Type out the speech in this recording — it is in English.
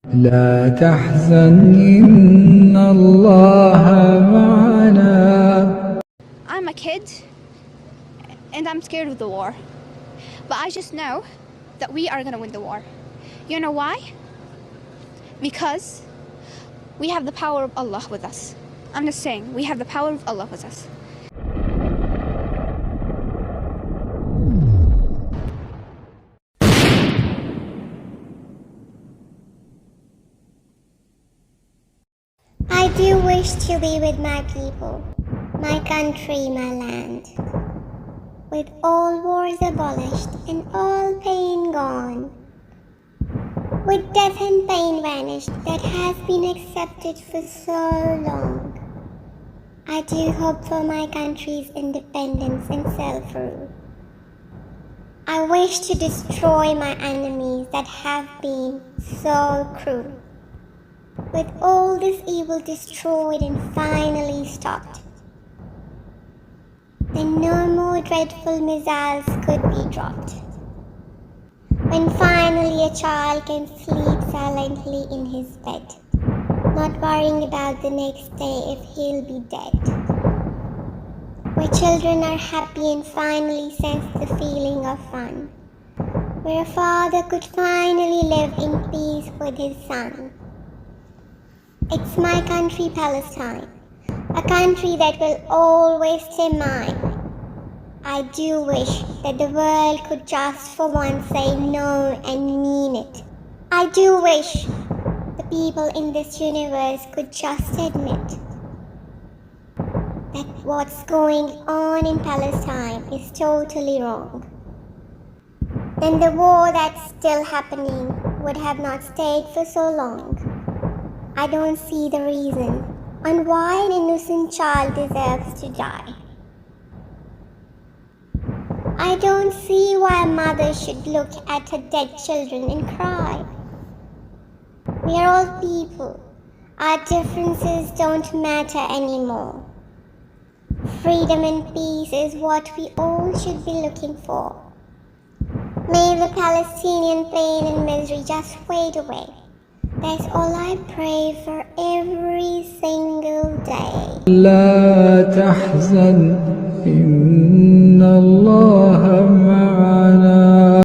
لا تحزن إن الله معنا. I'm a kid and I'm scared of the war. But I just know that we are going to win the war. You know why? Because we have the power of Allah with us. I'm just saying, we have the power of Allah with us. I do wish to be with my people, my country, my land. With all wars abolished and all pain gone. With death and pain vanished that has been accepted for so long. I do hope for my country's independence and self-rule. I wish to destroy my enemies that have been so cruel. With all this evil destroyed and finally stopped, then no more dreadful missiles could be dropped. When finally a child can sleep silently in his bed, not worrying about the next day if he'll be dead. Where children are happy and finally sense the feeling of fun. Where a father could finally live in peace with his son. It's my country, Palestine, a country that will always stay mine. I do wish that the world could just for once say no and mean it. I do wish the people in this universe could just admit that what's going on in Palestine is totally wrong. Then the war that's still happening would have not stayed for so long. I don't see the reason on why an innocent child deserves to die. I don't see why a mother should look at her dead children and cry. We are all people. Our differences don't matter anymore. Freedom and peace is what we all should be looking for. May the Palestinian pain and misery just fade away. That's all I pray for every single day. لا تحزن إن الله